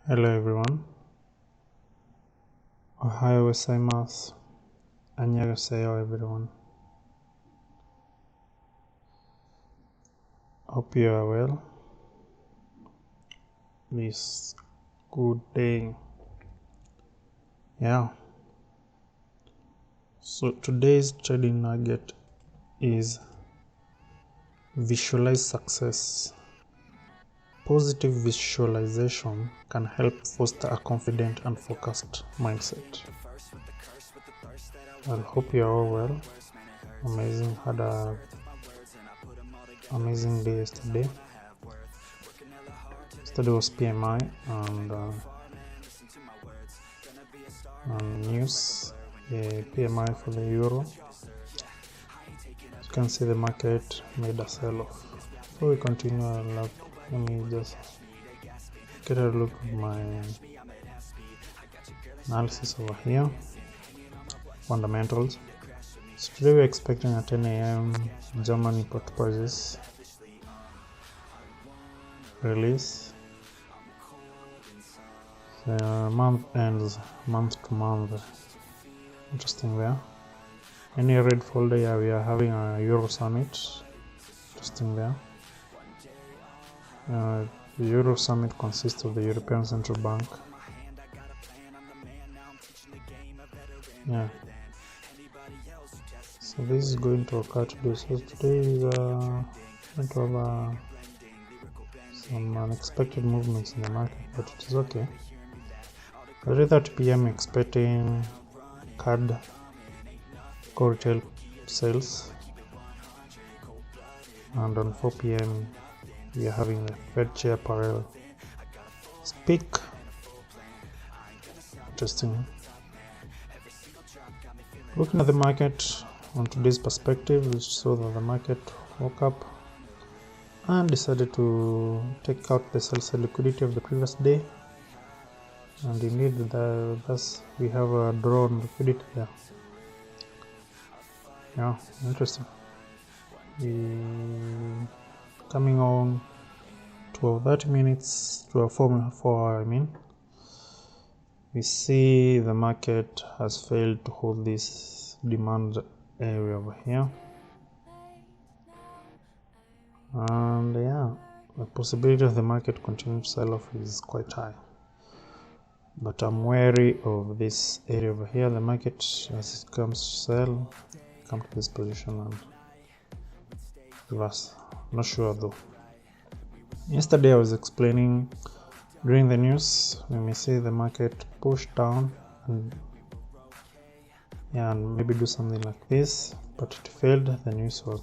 Hello everyone. Ohayou 안녕하세요 everyone. Hope you are well. This good day. Yeah. So today's trading nugget is visualize success. Positive visualization can help foster a confident and focused mindset. I hope you are all well. Had a amazing day yesterday. Yesterday was PMI and news. The PMI for the euro. As you can see, the market made a sell-off. Before we continue, let me just get a look at my analysis over here. Fundamentals. So today we're expecting at 10 a.m. German import prices release. The month ends month to month. Interesting there. Any red folder? Yeah, we are having a Euro summit. Interesting there. The Euro summit consists of the European Central Bank. Yeah. So this is going to occur today. So today is going to have some unexpected movements in the market, but it is okay. At 30 p.m. expecting card core retail sales, and on 4 p.m. we are having the Fed chair parallel speak. Interesting. Looking at the market on today's perspective, we saw that the market woke up and decided to take out the sell-side liquidity of the previous day, and indeed thus we have a draw on liquidity there. Yeah, interesting. Coming on to 30 minutes to a 4 hour, we see the market has failed to hold this demand area over here, and yeah, the possibility of the market continuing to sell off is quite high, but I'm wary of this area over here. The market, as it comes to sell, come to this position and reverse. Not sure though. Yesterday I was explaining during the news, we may see the market push down and maybe do something like this, but it failed. The news was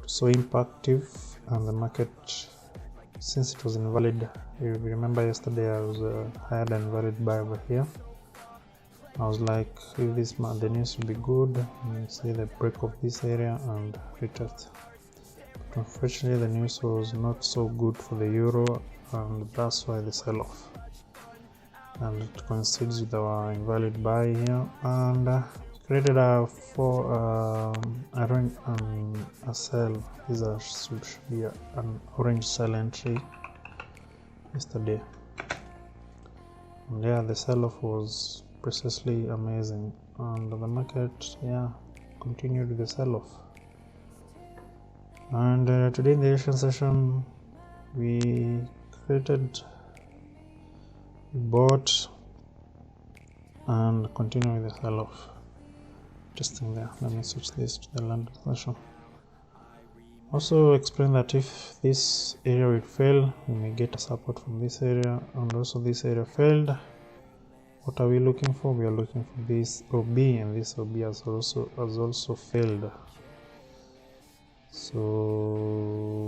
so impactful, and the market, since it was invalid, you remember yesterday I was had an invalid buy over here. I was like, if the news will be good, you see the break of this area and retest. But unfortunately, the news was not so good for the euro, and that's why the sell-off. And it coincides with our invalid buy here, and created a sell. This should be an orange sell entry yesterday. And yeah, the sell-off was precisely amazing, and the market continued with the sell-off. And today in the Asian session we bought and continue with the sell-off. Interesting there. Let me switch this to the London session. Also explain that if this area will fail, we may get a support from this area, and also this area failed. What are we looking for? We are looking for this OB, and this OB has also failed. So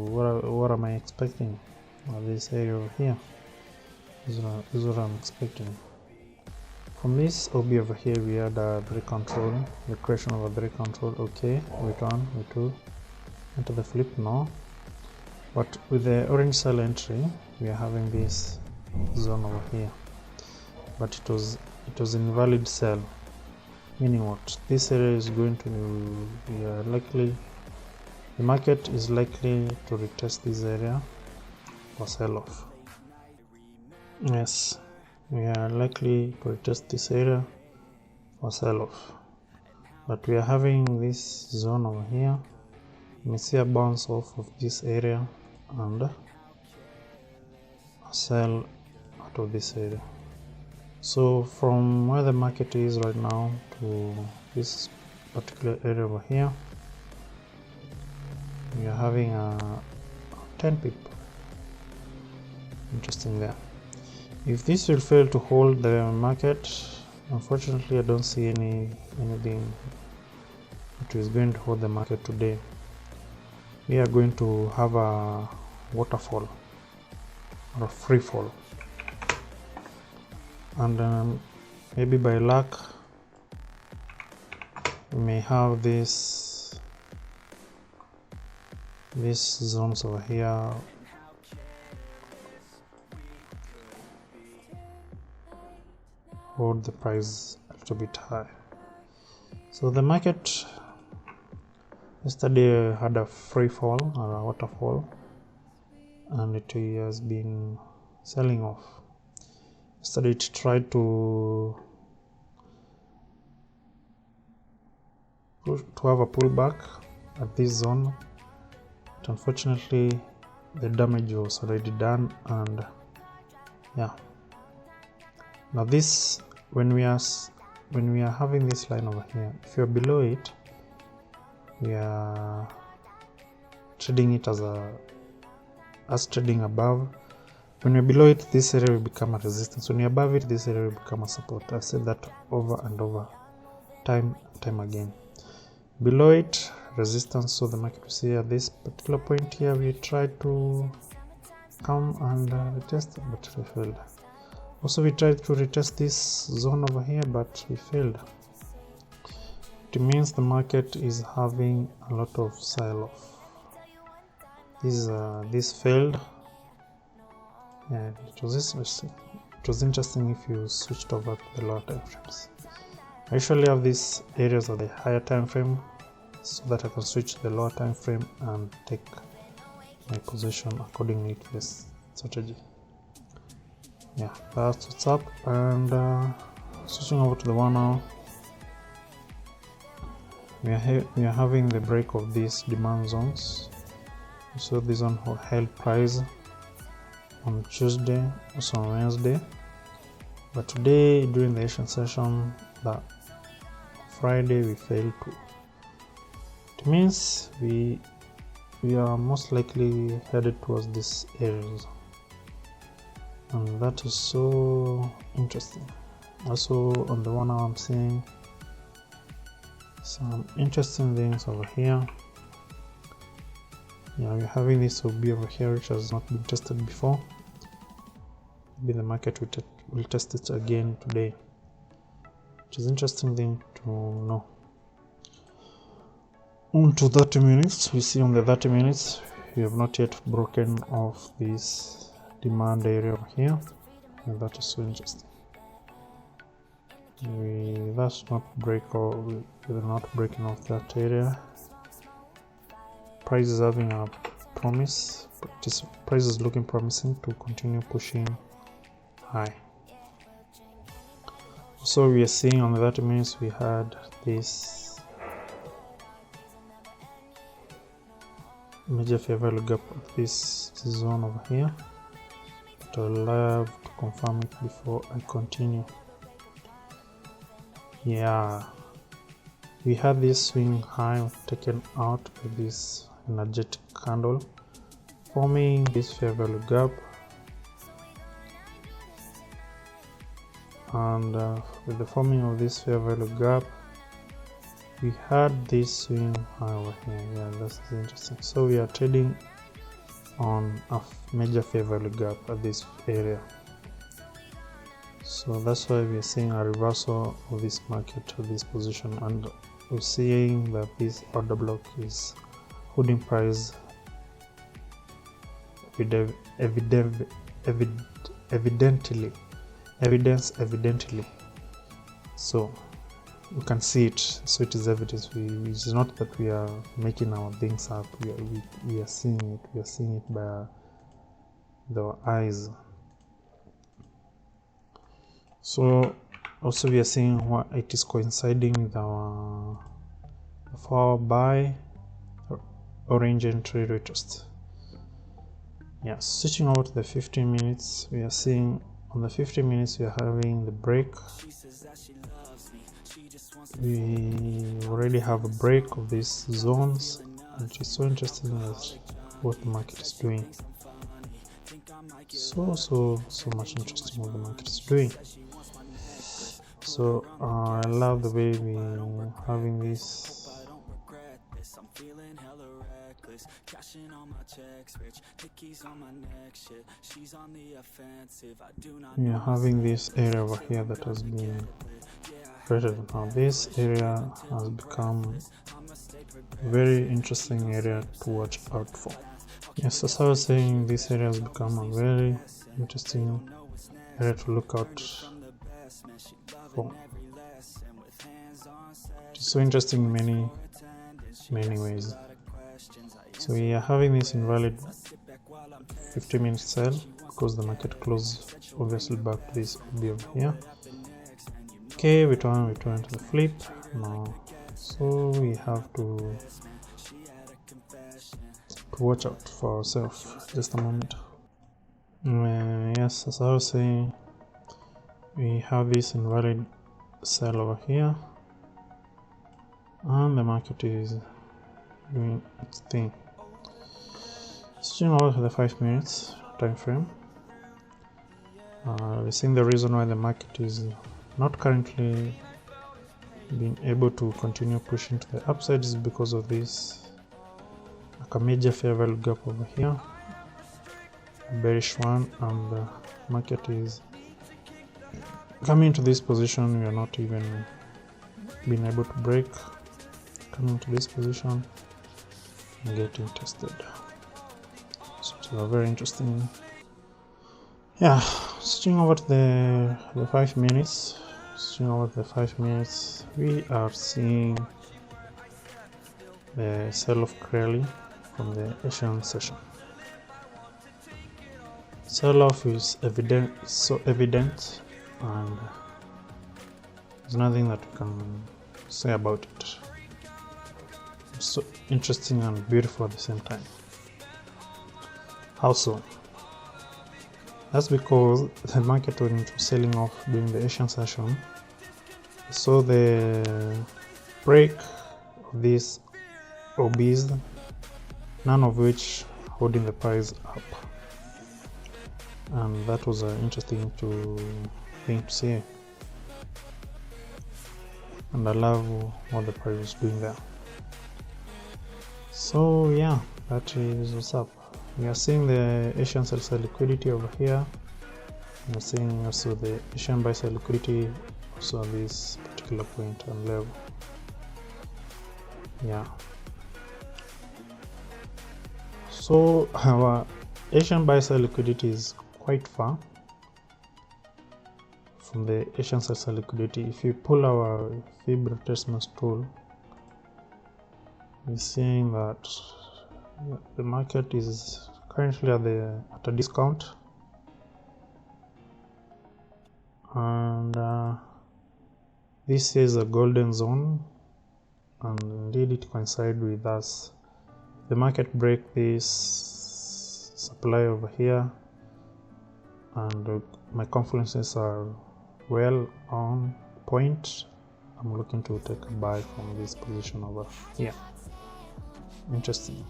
what am I expecting? This area over here is what I'm expecting. From this OB over here, we had a break control, the creation of a break control. Okay, return, we enter the flip, no. But with the orange sell entry, we are having this zone over here. But it was invalid sell, meaning what? This area is going to the market is likely to retest this area for sell-off. Yes, we are likely to retest this area for sell-off, but we are having this zone over here. You may see a bounce off of this area and a sell out of this area. So from where the market is right now to this particular area over here, we are having a 10 pip. Interesting there. If this will fail to hold the market, unfortunately I don't see anything that is going to hold the market today. We are going to have a waterfall or a free fall, and maybe by luck we may have these zones over here hold the price a little bit high. So the market yesterday had a free fall or a waterfall, and it has been selling off. Yesterday it tried to have a pullback at this zone, but unfortunately the damage was already done. And yeah, now this, when we are having this line over here, if you're below it, we are trading it as trading above. When you're below it, this area will become a resistance. When you're above it, this area will become a support. I've said that over and over, time again. Below it, resistance. So the market will see at this particular point here, we tried to come and retest it, but we failed. Also, we tried to retest this zone over here, but we failed. It means the market is having a lot of sell-off. This failed. Yeah, it was interesting if you switched over to the lower time frames. I usually have these areas at the higher time frame so that I can switch to the lower time frame and take my position accordingly to this strategy. Yeah, that's what's up. And switching over to the 1 hour, we are having the break of these demand zones. So this one held price on Tuesday, also on Wednesday, but today during the Asian session, that Friday, we failed to. It means we are most likely headed towards this areas, and that is so interesting. Also on the 1 hour, I'm seeing some interesting things over here. Yeah, we're having this OB over here which has not been tested before. Maybe the market will test it again today, which is an interesting thing to know. On to 30 minutes, we see on the 30 minutes we have not yet broken off this demand area over here, and that is so interesting. We're not breaking off that area. Price is having a promise, but this price is looking promising to continue pushing high. So we are seeing on the 30 minutes we had this major fair value gap at this zone over here, but I'll have to confirm it before I continue. Yeah, we had this swing high taken out by this energetic candle, forming this fair value gap, and with the forming of this fair value gap, we had this swing high over here. Yeah, that's interesting. So we are trading on a major fair value gap at this area. So that's why we are seeing a reversal of this market to this position, and we're seeing that this order block is holding price evidently. So you can see it. So it is evidence. It's not that we are making our things up. We are seeing it. We are seeing it by the eyes. So also we are seeing what it is coinciding with our 4-hour buy orange entry retest. Yeah, switching over to the 15 minutes, we are seeing on the 15 minutes we are having the break. We already have a break of these zones, and it's so interesting as what the market is doing. So much interesting what the market is doing. So I love the way we are having this. We are having this area over here that has been created. Now this area has become a very interesting area to watch out for. Yes, as I was saying, this area has become a very interesting area to look out for. It's so interesting in many ways. So we are having this invalid 50-minute sell because the market closed obviously back to this OB over here. Okay, we turn to the flip now. So we have to watch out for ourselves. Just a moment. Yes, as I was saying, we have this invalid sell over here, and the market is doing its thing. Switching over to the 5 minutes time frame, we're seeing the reason why the market is not currently being able to continue pushing to the upside is because of this, like a major fair value gap over here, a bearish one, and the market is coming to this position. We are not even being able to break, coming to this position and getting tested. So it's very interesting. Yeah, switching over to the 5 minutes. Switching over to the 5 minutes, we are seeing the sell of clearly from the Asian session. Sell-off is evident, so evident, and there's nothing that we can say about it. It's so interesting and beautiful at the same time. How so? That's because the market went into selling off during the Asian session. So the break of these OBs, none of which holding the price up, and that was an interesting thing to see. And I love what the price was doing there. So yeah, that is what's up. We are seeing the Asian sell side liquidity over here. We are seeing also the Asian buy side liquidity also at this particular point and level. Yeah. So our Asian buy side liquidity is quite far from the Asian sell side liquidity. If you pull our fib retracement tool, we're seeing that the market is currently at a discount, and this is a golden zone, and indeed it coincides with us. The market break this supply over here, and my confluences are well on point. I'm looking to take a buy from this position over here. Interesting.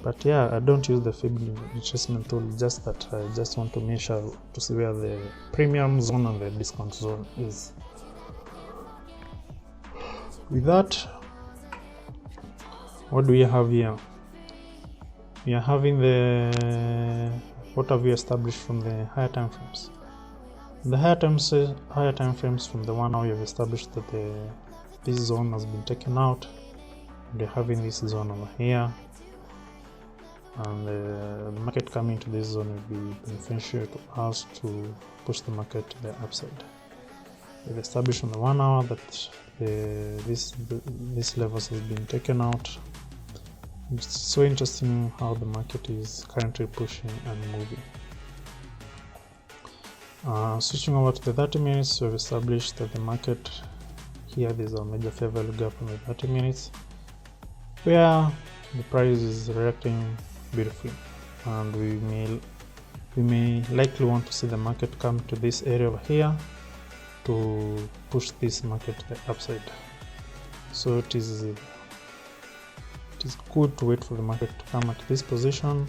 But yeah, I don't use the fib retracement tool, just that I just want to measure to see where the premium zone and the discount zone is. With that, what do we have here? We are having what have we established from the higher time frames. The higher time frames from the 1 hour, we have established that this zone has been taken out. We're having this zone over here, and the market coming to this zone will be beneficial to us to push the market to the upside. We've established on the 1 hour that this levels has been taken out. It's so interesting how the market is currently pushing and moving. Switching over to the 30 minutes, we've established that the market here, there's a major fair value gap on the 30 minutes where the price is reacting beautifully, and we may likely want to see the market come to this area over here to push this market to the upside. So it is good to wait for the market to come at this position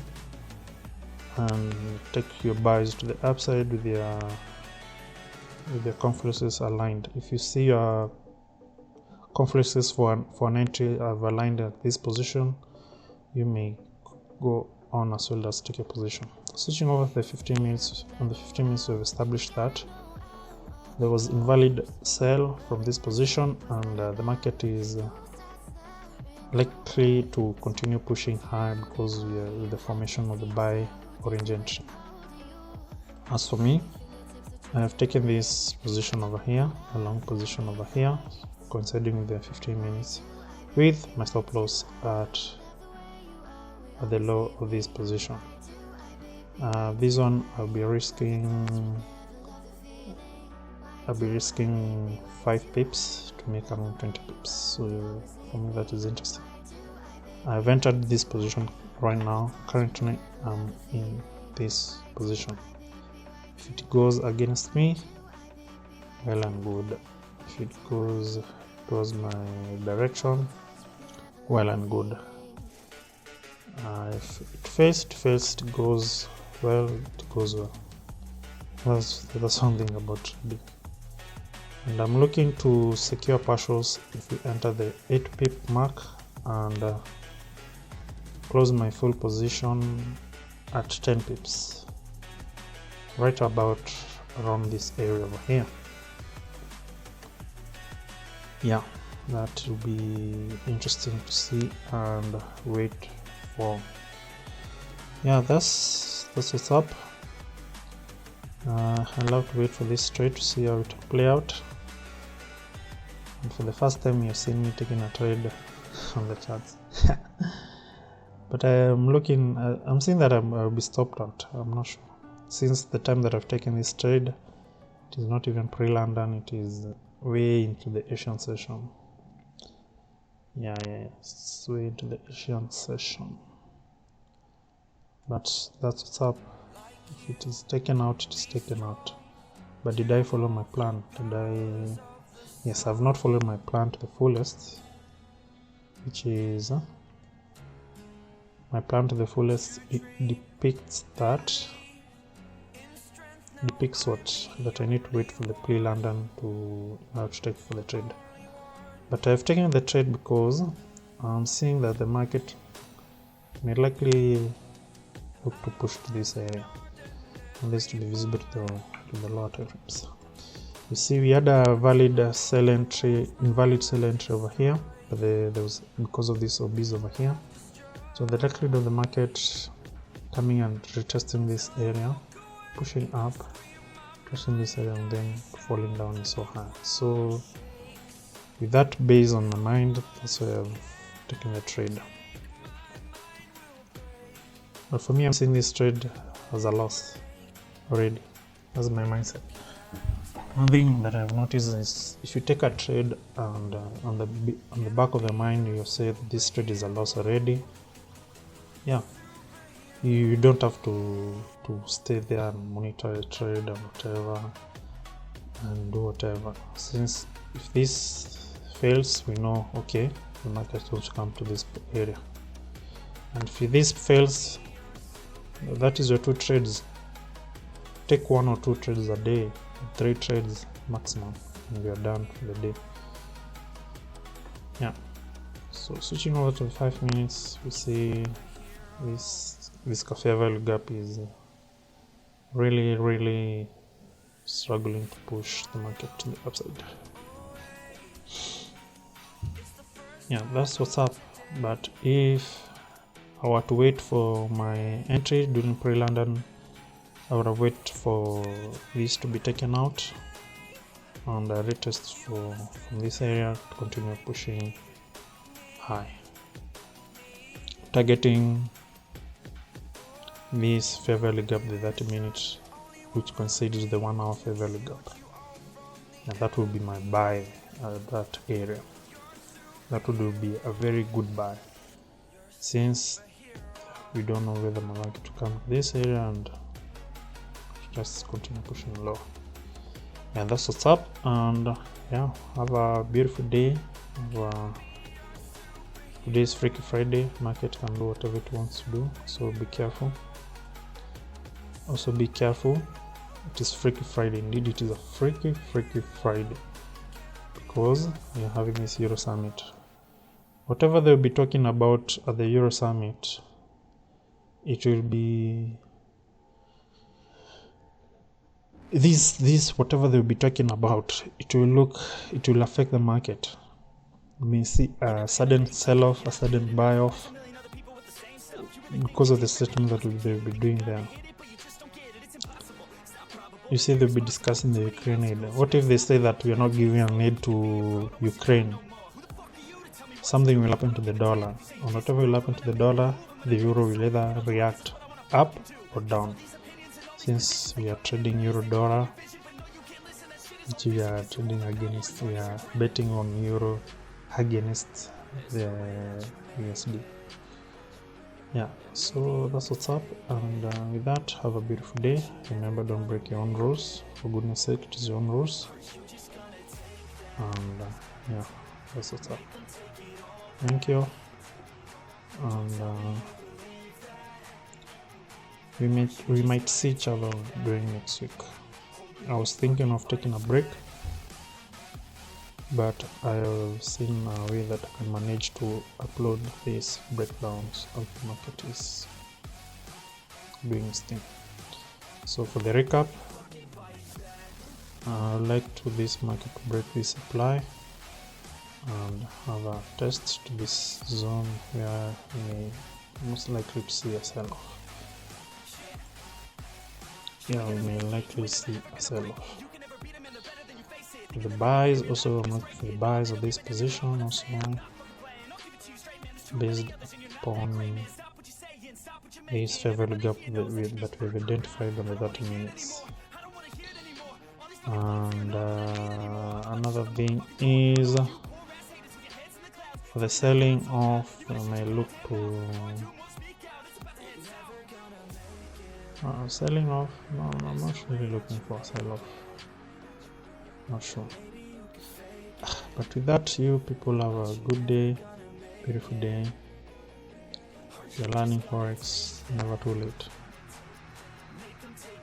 and take your buys to the upside with your confluences aligned. If you see your confluences for an entry have aligned at this position, you may go on as well as take a position. Switching over to the 15 minutes, on the 15 minutes we've established that there was invalid sell from this position, and the market is likely to continue pushing high because we are with the formation of the buy orange entry. As for me, I have taken this position over here, a long position over here, coinciding with the 15 minutes, with my stop loss at the low of this position. This one I'll be risking 5 pips to make around 20 pips. So for me that is interesting. I've entered this position right now. Currently I'm in this position. If it goes against me, well and good. If it goes towards my direction, well and good. If it fails, it goes well, it goes well. That's something about trading. And I'm looking to secure partials if we enter the 8 pip mark and close my full position at 10 pips, right about around this area over here. Yeah, that will be interesting to see and wait for. Yeah, that's what's up. I'd love to wait for this trade to see how it will play out. And for the first time you've seen me taking a trade on the charts. But I'm seeing that I'll be stopped out. I'm not sure. Since the time that I've taken this trade, it is not even pre-London, it is way into the Asian session. Yeah, it's way into the Asian session. But that's what's up. If it is taken out, it is taken out. But did I follow my plan? Yes, I've not followed my plan to the fullest, which is my plan to the fullest. It depicts what? That I need to wait for the pre-London to take for the trade. But I've taken the trade because I'm seeing that the market may likely look to push to this area, and this to be visible to the lower time frames. You see, we had a invalid sell entry over here, but there was, because of this obese over here. So the likelihood of the market coming and retesting this area, pushing up, touching this area, and then falling down is so high. So with that base on my mind, that's why I've taken the trade. But for me, I'm seeing this trade as a loss already. That's my mindset. One thing that I've noticed is if you take a trade and on the back of the mind you say that this trade is a loss already, yeah, you don't have to stay there and monitor the trade or whatever and do whatever. Since if this fails, we know, okay, the market will come to this area, and if this fails, that is your 2 trades. Take 1 or 2 trades a day, 3 trades maximum, and we are done for the day. Yeah, so switching over to the 5 minutes, we see this fair value gap is really struggling to push the market to the upside. Yeah, that's what's up. But if I were to wait for my entry during pre-London, I would have waited for this to be taken out and a retest from this area to continue pushing high, targeting this fair value gap, the 30 minutes which coincides with the 1 hour fair value gap. And that will be my buy at that area. That would be a very good buy, since we don't know whether I'm likely to come to this area and just continue pushing low. And that's what's up. And yeah, have a beautiful day. Today is Freaky Friday. Market can do whatever it wants to do, so be careful. Also be careful. It is Freaky Friday. Indeed, it is a freaky Friday, because we are having this Euro Summit. Whatever they'll be talking about at the Euro Summit, it will be this whatever they'll be talking about, it will affect the market. We may see a sudden sell-off, a sudden buy-off, because of the statement that they'll be doing there. You see, they'll be discussing the Ukraine aid. What if they say that we are not giving an aid to Ukraine? Something will happen to the dollar, and whatever will happen to the dollar, the euro will either react up or down. Since we are trading euro dollar, which we are trading against, we are betting on euro against the USD. Yeah, so that's what's up. And with that, have a beautiful day. Remember, don't break your own rules. For goodness sake, it is your own rules. And yeah, that's what's up. Thank you. And we might see each other during next week. I was thinking of taking a break, but I've seen a way that I can manage to upload these breakdowns of the market is doing its thing. So for the recap, I would like to this market to break this supply and have a test to this zone where we may most likely to see a sell-off. Yeah, we may likely see a sell-off. The buys also, I'm looking for the buys of this position also, based upon this favorable gap that we've identified on the 30 minutes. And another thing is, for the selling off, I may look to selling off. No, I'm not really looking for a sell-off. Not sure. But with that, you people have a good day, beautiful day. If you're learning Forex, never too late.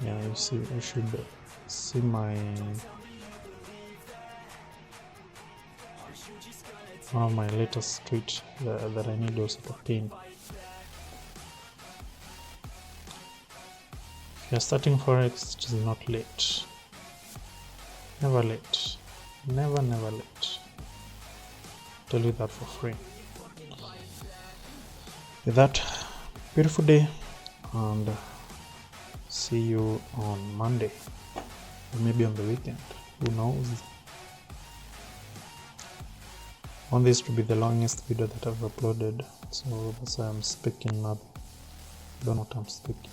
Yeah, you should see my one of my latest tweets that I need also to pin. If you're starting Forex, it is not late. Never late. Never late. Tell you that for free. With that, beautiful day, and see you on Monday, or maybe on the weekend. Who knows? I want this to be the longest video that I've uploaded, so that's why I'm speaking up. I don't know what I'm speaking.